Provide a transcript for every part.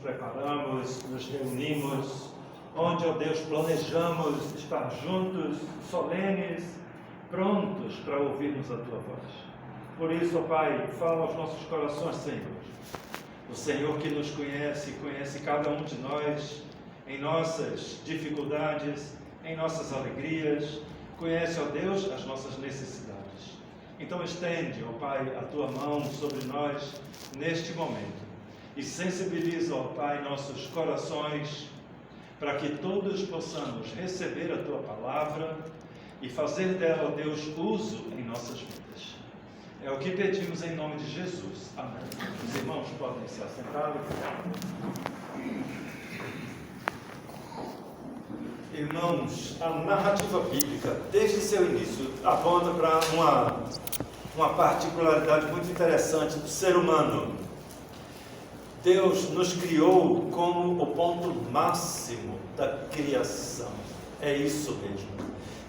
preparamos, nos reunimos, onde, ó Deus, planejamos estar juntos, solenes, prontos para ouvirmos a Tua voz. Por isso, ó Pai, fala aos nossos corações, Senhor. O Senhor que nos conhece, conhece cada um de nós, em nossas dificuldades, em nossas alegrias, conhece, ó Deus, as nossas necessidades. Então estende, ó Pai, a Tua mão sobre nós neste momento e sensibiliza, ó Pai, nossos corações para que todos possamos receber a Tua palavra e fazer dela, ó Deus, uso em nossas vidas. É o que pedimos em nome de Jesus. Amém. Os irmãos podem se assentar. Irmãos, a narrativa bíblica, desde seu início, aponta para uma particularidade muito interessante do ser humano. Deus nos criou como o ponto máximo da criação. É isso mesmo.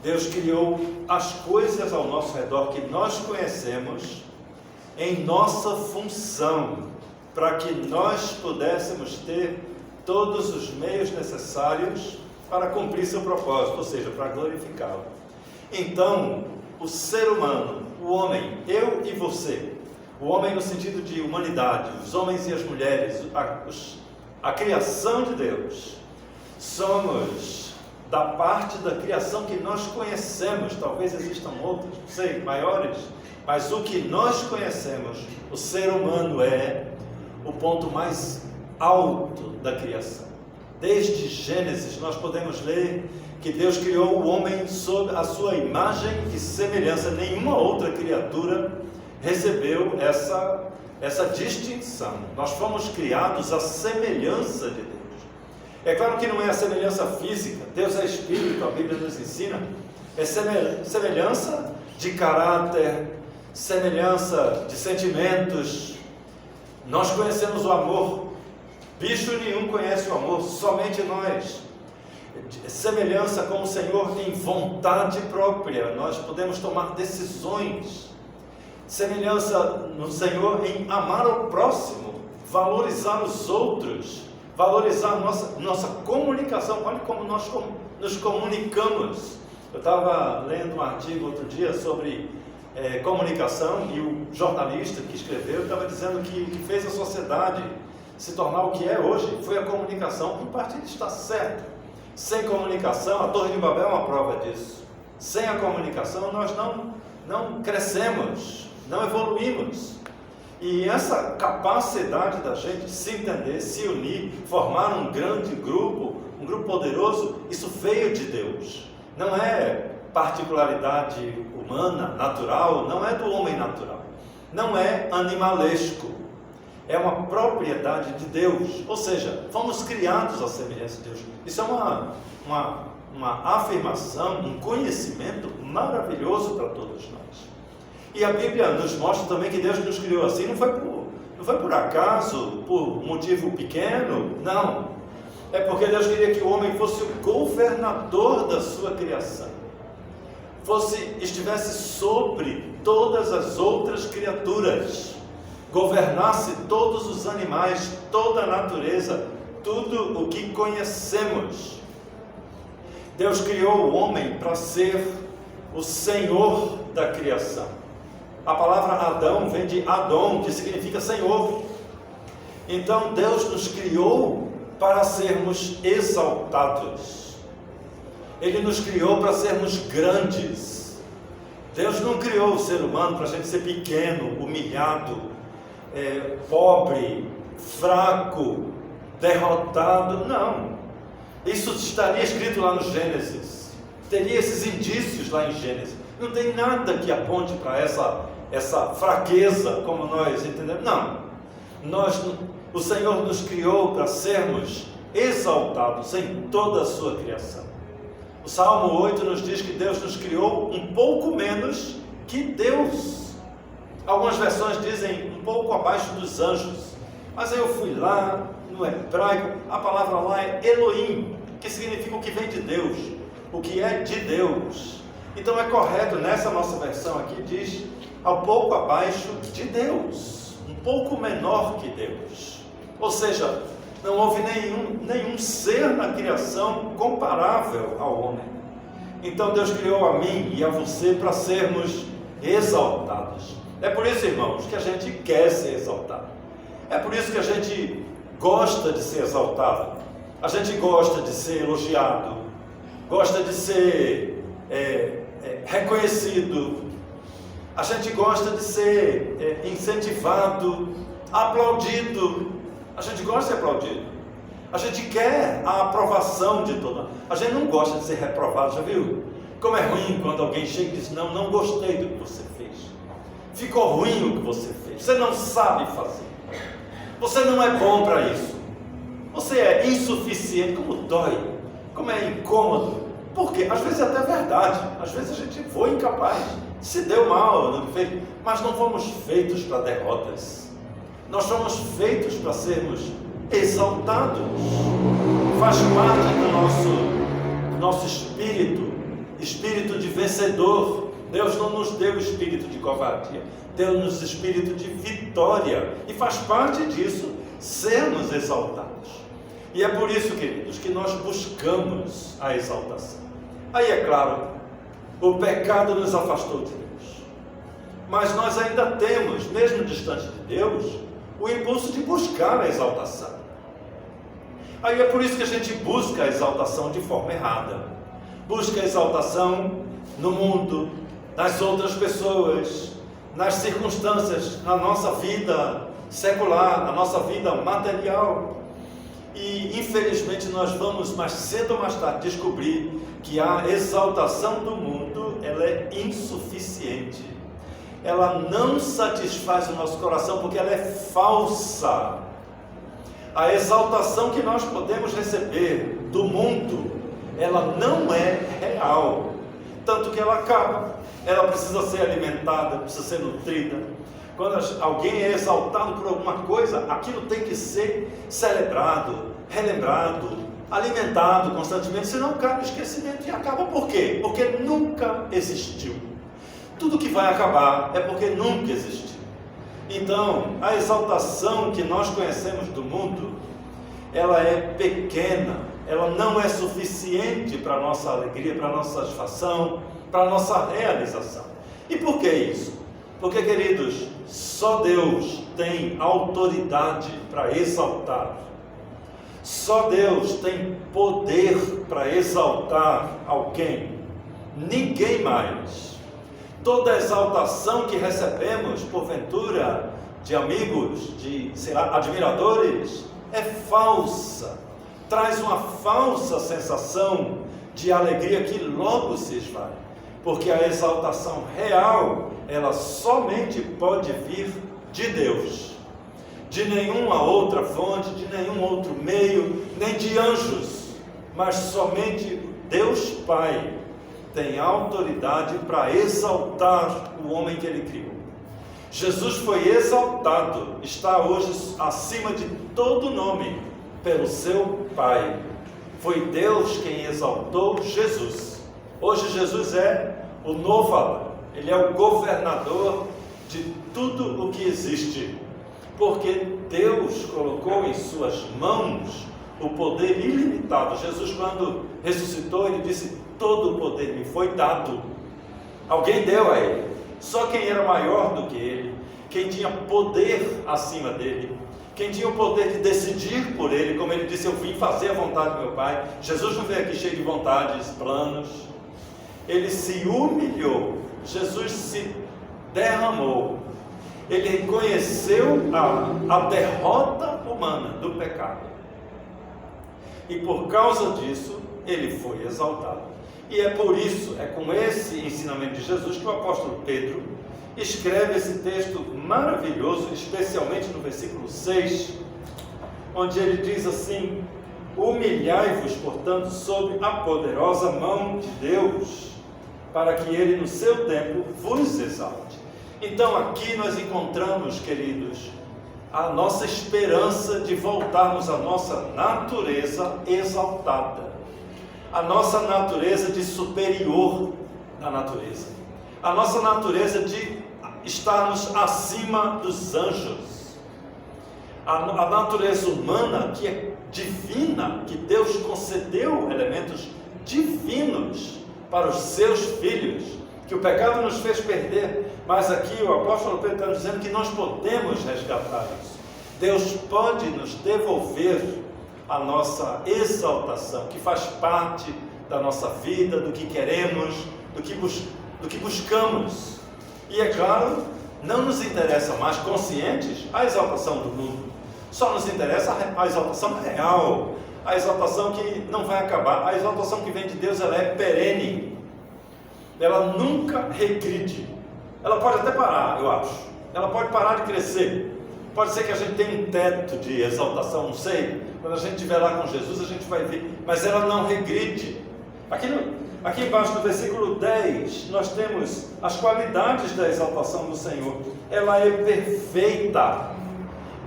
Deus criou as coisas ao nosso redor que nós conhecemos em nossa função, para que nós pudéssemos ter todos os meios necessários para cumprir seu propósito, ou seja, para glorificá-lo. Então, o ser humano, o homem, eu e você, o homem no sentido de humanidade, os homens e as mulheres, a criação de Deus, somos da parte da criação que nós conhecemos. Talvez existam outros, não sei, maiores, mas o que nós conhecemos, o ser humano é o ponto mais alto da criação. Desde Gênesis nós podemos ler que Deus criou o homem sob a sua imagem e semelhança. Nenhuma outra criatura recebeu essa distinção. Nós fomos criados à semelhança de Deus. É claro que não é a semelhança física. Deus é Espírito, a Bíblia nos ensina. É semelhança de caráter, semelhança de sentimentos. Nós conhecemos o amor. Bicho nenhum conhece o amor, somente nós. Semelhança com o Senhor em vontade própria. Nós podemos tomar decisões. Semelhança no Senhor em amar o próximo, valorizar os outros, valorizar a nossa comunicação. Olha como nós nos comunicamos. Eu estava lendo um artigo outro dia sobre comunicação, e o jornalista que escreveu estava dizendo que o que fez a sociedade se tornar o que é hoje foi a comunicação. Em parte ele está certo. Sem comunicação, a Torre de Babel é uma prova disso. Sem a comunicação nós não crescemos, não evoluímos. E essa capacidade da gente se entender, se unir, formar um grande grupo, um grupo poderoso, isso veio de Deus. Não é particularidade humana, natural, não é do homem natural. Não é animalesco. É uma propriedade de Deus. Ou seja, fomos criados à semelhança de Deus. Isso é uma afirmação, um conhecimento maravilhoso para todos nós. E a Bíblia nos mostra também que Deus nos criou assim. Não foi por acaso, por motivo pequeno, não. É porque Deus queria que o homem fosse o governador da sua criação. Estivesse sobre todas as outras criaturas. Governasse todos os animais, toda a natureza, tudo o que conhecemos. Deus criou o homem para ser o Senhor da criação. A palavra Adão vem de Adon, que significa Senhor. Então Deus nos criou para sermos exaltados. Ele nos criou para sermos grandes. Deus não criou o ser humano para a gente ser pequeno, humilhado, pobre, fraco, derrotado. Não. Isso estaria escrito lá no Gênesis. Teria esses indícios lá em Gênesis. Não tem nada que aponte para essa fraqueza, como nós entendemos. Não. O Senhor nos criou para sermos exaltados em toda a sua criação. O Salmo 8 nos diz que Deus nos criou um pouco menos que Deus. Algumas versões dizem um pouco abaixo dos anjos. Mas eu fui lá, no hebraico, a palavra lá é Elohim, que significa o que vem de Deus, o que é de Deus. Então é correto, nessa nossa versão aqui, diz um pouco abaixo de Deus, um pouco menor que Deus. Ou seja, Não houve nenhum ser na criação comparável ao homem. Então Deus criou a mim e a você para sermos exaltados. É por isso, irmãos, que a gente quer ser exaltado. É por isso que a gente gosta de ser exaltado. A gente gosta de ser elogiado, gosta de ser reconhecido. A gente gosta de ser incentivado, aplaudido. A gente gosta de ser aplaudido. A gente quer a aprovação de toda. A gente não gosta de ser reprovado, já viu? Como é ruim quando alguém chega e diz: não gostei do que você fez. Ficou ruim o que você fez. Você não sabe fazer. Você não é bom para isso. Você é insuficiente. Como dói. Como é incômodo. Por quê? Às vezes é até verdade. Às vezes a gente foi incapaz. Se deu mal, não fez. Mas não fomos feitos para derrotas. Nós fomos feitos para sermos exaltados. Faz parte do nosso espírito de vencedor. Deus não nos deu espírito de covardia, deu-nos espírito de vitória, e faz parte disso sermos exaltados. E é por isso, queridos, que nós buscamos a exaltação. Aí é claro, o pecado nos afastou de Deus, mas nós ainda temos, mesmo distante de Deus, o impulso de buscar a exaltação. Aí é por isso que a gente busca a exaltação de forma errada. Busca a exaltação no mundo, nas outras pessoas, nas circunstâncias, na nossa vida secular, na nossa vida material. E infelizmente nós vamos mais cedo ou mais tarde descobrir que a exaltação do mundo, ela é insuficiente. Ela não satisfaz o nosso coração porque ela é falsa. A exaltação que nós podemos receber do mundo, ela não é real. Tanto que ela acaba. Ela precisa ser alimentada, precisa ser nutrida. Quando alguém é exaltado por alguma coisa, aquilo tem que ser celebrado, relembrado, alimentado constantemente, senão cai no esquecimento e acaba. Por quê? Porque nunca existiu. Tudo que vai acabar é porque nunca existiu. Então, a exaltação que nós conhecemos do mundo, ela é pequena, ela não é suficiente para a nossa alegria, para a nossa satisfação, para a nossa realização. E por que isso? Porque, queridos, só Deus tem autoridade para exaltar. Só Deus tem poder para exaltar alguém. Ninguém mais. Toda exaltação que recebemos, porventura, de amigos, de, admiradores, é falsa. Traz uma falsa sensação de alegria que logo se esvai. Porque a exaltação real, ela somente pode vir de Deus. De nenhuma outra fonte, de nenhum outro meio, nem de anjos. Mas somente Deus Pai tem autoridade para exaltar o homem que Ele criou. Jesus foi exaltado, está hoje acima de todo nome, pelo seu Pai. Foi Deus quem exaltou Jesus. Hoje Jesus é o novo Adão. Ele é o governador de tudo o que existe. Porque Deus colocou em suas mãos o poder ilimitado. Jesus, quando ressuscitou, Ele disse: todo o poder me foi dado. Alguém deu a Ele. Só quem era maior do que Ele, quem tinha poder acima dele, quem tinha o poder de decidir por Ele, como Ele disse: eu vim fazer a vontade do meu Pai. Jesus não veio aqui cheio de vontades, planos. Ele se humilhou. Jesus se derramou. Ele reconheceu a derrota humana do pecado. E por causa disso, Ele foi exaltado. E é por isso, é com esse ensinamento de Jesus que o apóstolo Pedro escreve esse texto maravilhoso, especialmente no versículo 6, onde ele diz assim: humilhai-vos, portanto, sob a poderosa mão de Deus, para que Ele no seu tempo vos exalte. Então aqui nós encontramos, queridos, a nossa esperança de voltarmos à nossa natureza exaltada, a nossa natureza de superior da natureza, a nossa natureza de estarmos acima dos anjos, A natureza humana, que é divina, que Deus concedeu elementos divinos para os seus filhos, que o pecado nos fez perder, mas aqui o apóstolo Pedro está dizendo que nós podemos resgatar isso. Deus pode nos devolver a nossa exaltação, que faz parte da nossa vida, do que queremos, do que buscamos. E é claro, não nos interessa mais, conscientes, a exaltação do mundo. Só nos interessa a exaltação real, a exaltação que não vai acabar. A exaltação que vem de Deus, ela é perene. Ela nunca regride. Ela pode até parar, eu acho. Ela pode parar de crescer. Pode ser que a gente tenha um teto de exaltação, não sei. Quando a gente estiver lá com Jesus, a gente vai ver. Mas ela não regride. Aqui embaixo no versículo 10, nós temos as qualidades da exaltação do Senhor. Ela é perfeita.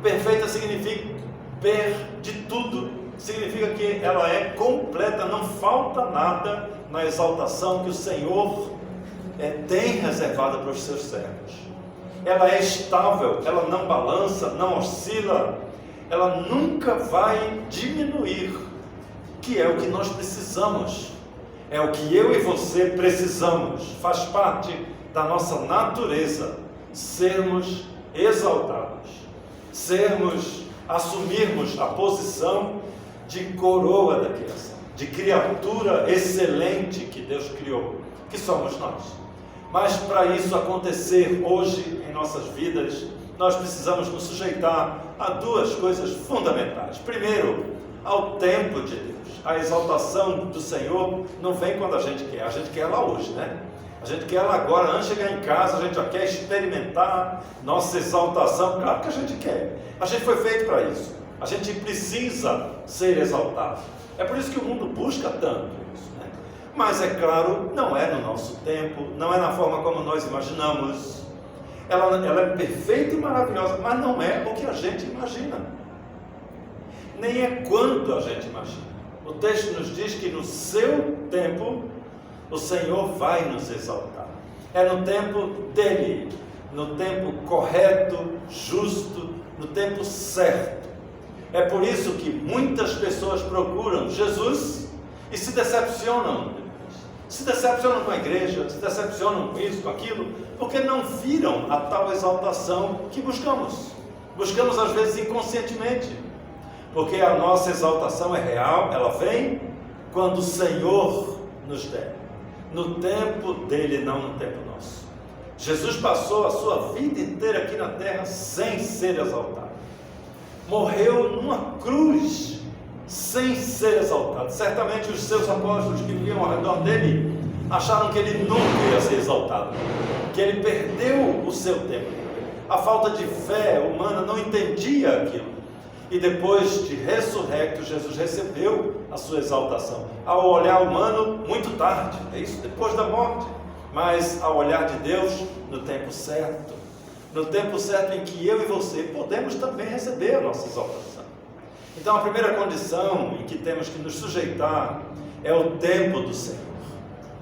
Perfeita significa de tudo. Significa que ela é completa, não falta nada na exaltação que o Senhor tem reservada para os seus servos. Ela é estável, ela não balança, não oscila, ela nunca vai diminuir, que é o que nós precisamos, é o que eu e você precisamos, faz parte da nossa natureza, sermos exaltados, assumirmos a posição de coroa da criação, de criatura excelente que Deus criou, que somos nós. Mas para isso acontecer hoje em nossas vidas, nós precisamos nos sujeitar a duas coisas fundamentais. Primeiro, ao tempo de Deus. A exaltação do Senhor não vem quando a gente quer ela hoje, né? A gente quer ela agora, antes de chegar em casa, a gente já quer experimentar nossa exaltação. Claro que a gente quer. A gente foi feito para isso. A gente precisa ser exaltado. É por isso que o mundo busca tanto isso, né? Mas é claro, não é no nosso tempo, não é na forma como nós imaginamos. Ela é perfeita e maravilhosa, mas não é o que a gente imagina. Nem é quando a gente imagina. O texto nos diz que no seu tempo, o Senhor vai nos exaltar. É no tempo dele, no tempo correto, justo, no tempo certo. É por isso que muitas pessoas procuram Jesus e se decepcionam. Se decepcionam com a igreja, se decepcionam com isso, com aquilo, porque não viram a tal exaltação que buscamos. Buscamos às vezes inconscientemente, porque a nossa exaltação é real, ela vem quando o Senhor nos der, no tempo dele, não no tempo nosso. Jesus passou a sua vida inteira aqui na terra sem ser exaltado. Morreu numa cruz sem ser exaltado. Certamente os seus apóstolos que viviam ao redor dele acharam que ele nunca ia ser exaltado, que ele perdeu o seu tempo. A falta de fé humana não entendia aquilo. E depois de ressurrecto, Jesus recebeu a sua exaltação. Ao olhar humano, muito tarde, é isso, depois da morte. Mas ao olhar de Deus, no tempo certo. No tempo certo em que eu e você podemos também receber a nossa exaltação. Então a primeira condição em que temos que nos sujeitar é o tempo do Senhor.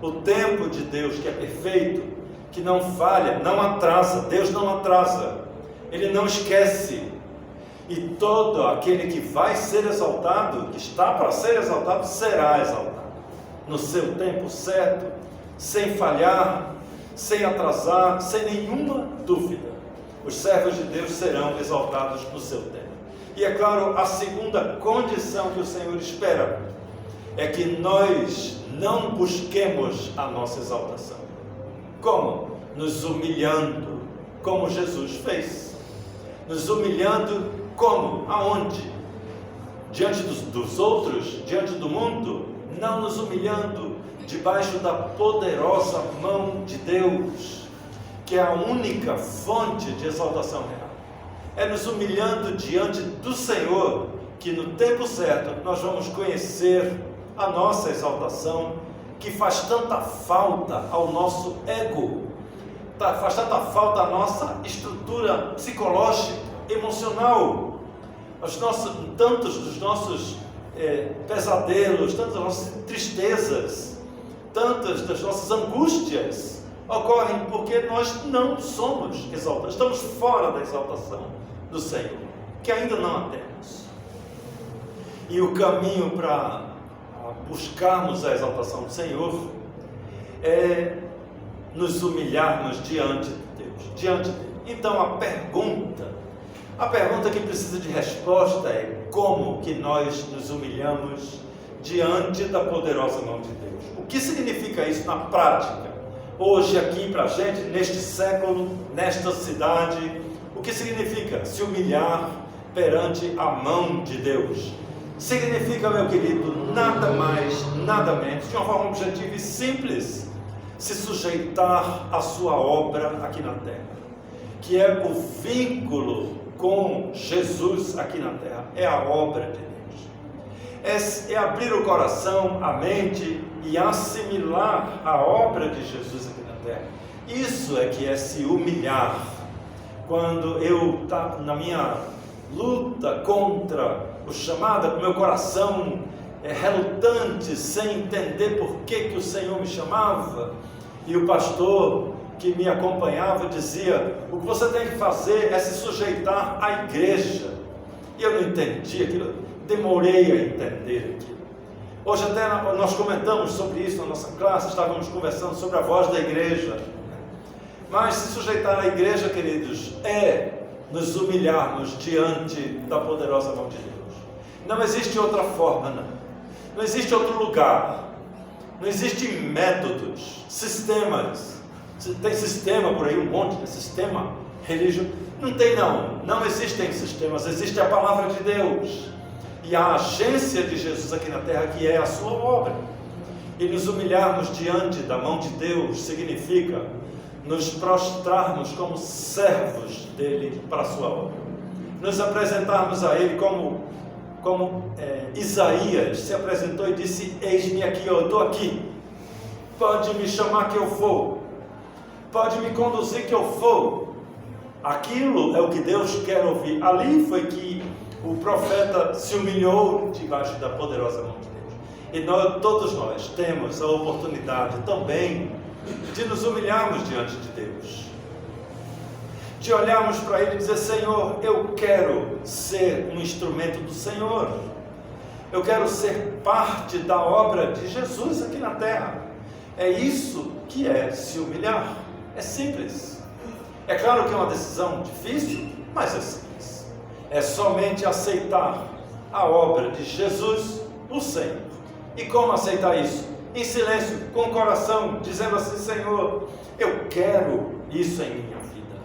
O tempo de Deus, que é perfeito, que não falha, não atrasa. Deus não atrasa, Ele não esquece. E todo aquele que vai ser exaltado, que está para ser exaltado, será exaltado no seu tempo certo, sem falhar, sem atrasar, sem nenhuma dúvida. Os servos de Deus serão exaltados no seu tempo. E é claro, a segunda condição que o Senhor espera é que nós não busquemos a nossa exaltação. Como? Nos humilhando, como Jesus fez. Nos humilhando como? Aonde? Diante dos outros? Diante do mundo? Não, nos humilhando debaixo da poderosa mão de Deus, que é a única fonte de exaltação real. É nos humilhando diante do Senhor que no tempo certo nós vamos conhecer a nossa exaltação, que faz tanta falta ao nosso ego, faz tanta falta à nossa estrutura psicológica, emocional, tantos dos nossos pesadelos, tantas das nossas tristezas, tantas das nossas angústias ocorrem porque nós não somos exaltados, estamos fora da exaltação do Senhor. que ainda não a temos. E o caminho para buscarmos a exaltação do Senhor é nos humilharmos diante de Deus, diante dele. Então a pergunta que precisa de resposta é: como que nós nos humilhamos diante da poderosa mão de Deus? O que significa isso na prática? Hoje aqui para a gente, neste século, nesta cidade, o que significa se humilhar perante a mão de Deus? Significa, meu querido, nada mais, nada menos, de uma forma objetiva e simples, se sujeitar à sua obra aqui na terra, que é o vínculo com Jesus aqui na terra, é a obra de Deus. É abrir o coração, a mente e assimilar a obra de Jesus aqui na terra. Isso é que é se humilhar. Quando eu estou na minha luta contra o chamado, com meu coração relutante, sem entender por que o Senhor me chamava, e o pastor que me acompanhava dizia: o que você tem que fazer é se sujeitar à igreja. E eu não entendi aquilo, demorei a entender aquilo. Hoje até nós comentamos sobre isso na nossa classe, estávamos conversando sobre a voz da igreja. Mas se sujeitar à igreja, queridos, é nos humilharmos diante da poderosa mão de Deus. Não existe outra forma, não existe outro lugar, não existem métodos, sistemas. Tem sistema por aí, um monte de sistema religioso. Não existem sistemas, existe a palavra de Deus e a agência de Jesus aqui na terra, que é a sua obra. E nos humilharmos diante da mão de Deus significa nos prostrarmos como servos dele para a sua obra, nos apresentarmos a ele como Isaías se apresentou e disse: eis-me aqui, eu estou aqui, pode me chamar que eu vou, pode me conduzir que eu vou. Aquilo é o que Deus quer ouvir. Ali foi que o profeta se humilhou debaixo da poderosa mão de Deus. E todos nós temos a oportunidade também de nos humilharmos diante de Deus, de olharmos para Ele e dizer: Senhor, eu quero ser um instrumento do Senhor, eu quero ser parte da obra de Jesus aqui na terra. É isso que é se humilhar. É simples. É claro que é uma decisão difícil, mas é simples. É somente aceitar a obra de Jesus, o Senhor. E como aceitar isso? Em silêncio, com o coração, dizendo assim: Senhor, eu quero isso em minha vida.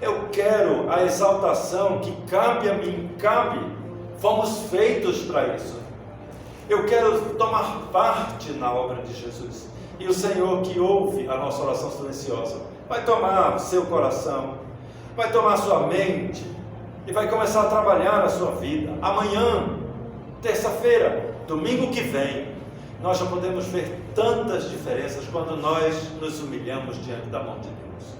Eu quero a exaltação que cabe a mim, fomos feitos para isso. Eu quero tomar parte na obra de Jesus. E o Senhor, que ouve a nossa oração silenciosa, vai tomar seu coração, vai tomar sua mente e vai começar a trabalhar a sua vida. Amanhã, terça-feira, domingo que vem, nós já podemos ver tantas diferenças quando nós nos humilhamos diante da mão de Deus.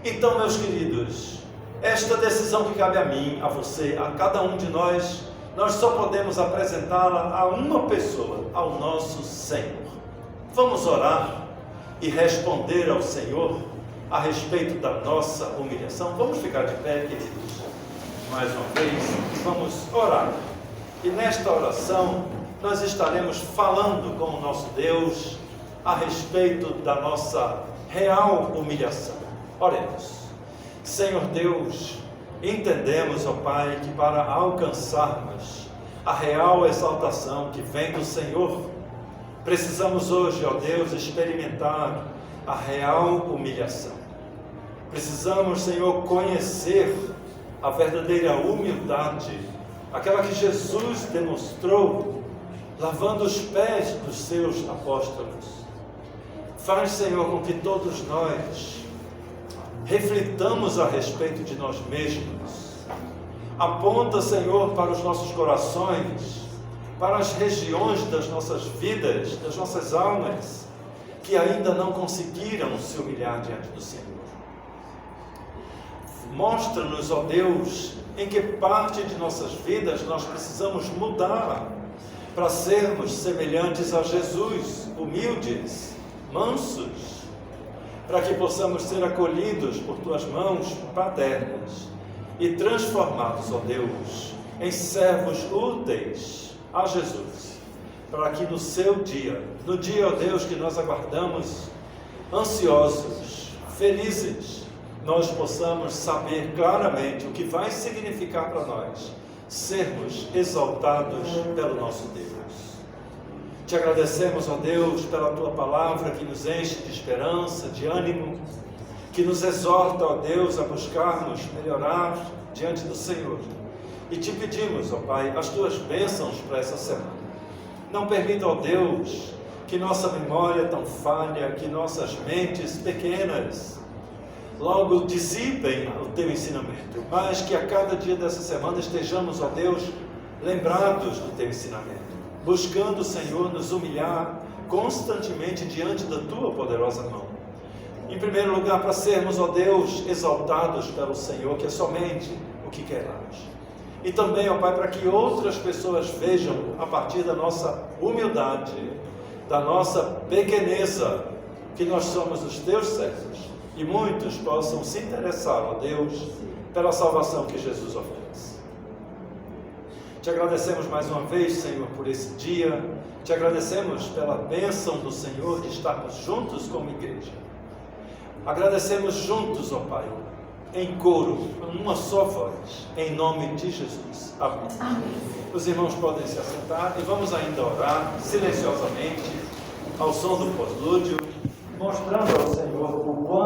Então, meus queridos, esta decisão que cabe a mim, a você, a cada um de nós só podemos apresentá-la a uma pessoa, ao nosso Senhor. Vamos orar e responder ao Senhor a respeito da nossa humilhação. Vamos ficar de pé, queridos, mais uma vez, e vamos orar. E nesta oração nós estaremos falando com o nosso Deus a respeito da nossa real humilhação. Oremos. Senhor Deus, entendemos, ó Pai, que para alcançarmos a real exaltação que vem do Senhor, precisamos hoje, ó Deus, experimentar a real humilhação. Precisamos, Senhor, conhecer a verdadeira humildade, aquela que Jesus demonstrou lavando os pés dos seus apóstolos. Faz, Senhor, com que todos nós reflitamos a respeito de nós mesmos. Aponta, Senhor, para os nossos corações, para as regiões das nossas vidas, das nossas almas, que ainda não conseguiram se humilhar diante do Senhor. Mostra-nos, ó Deus, em que parte de nossas vidas nós precisamos mudar para sermos semelhantes a Jesus, humildes, mansos, para que possamos ser acolhidos por Tuas mãos paternas e transformados, ó Deus, em servos úteis a Jesus, para que no seu dia, no dia, ó Deus, que nós aguardamos, ansiosos, felizes, nós possamos saber claramente o que vai significar para nós sermos exaltados pelo nosso Deus. Te agradecemos, ó Deus, pela Tua palavra que nos enche de esperança, de ânimo, que nos exorta, ó Deus, a buscarmos melhorar diante do Senhor. E te pedimos, ó Pai, as Tuas bênçãos para essa semana. Não permita, ó Deus, que nossa memória tão falha, que nossas mentes pequenas logo dissipem o Teu ensinamento, mas que a cada dia dessa semana estejamos, ó Deus, lembrados do Teu ensinamento, buscando, Senhor, nos humilhar constantemente diante da Tua poderosa mão. Em primeiro lugar, para sermos, ó Deus, exaltados pelo Senhor, que é somente o que queremos. E também, ó Pai, para que outras pessoas vejam, a partir da nossa humildade, da nossa pequeneza, que nós somos os Teus servos. E muitos possam se interessar, ó Deus, pela salvação que Jesus oferece. Te agradecemos mais uma vez, Senhor, por esse dia. Te agradecemos pela bênção do Senhor de estarmos juntos como igreja. Agradecemos juntos, ó Pai, em coro, com uma só voz, em nome de Jesus. Amém. Amém. Os irmãos podem se assentar e vamos ainda orar silenciosamente, ao som do pós-lúdio, mostrando ao Senhor o quanto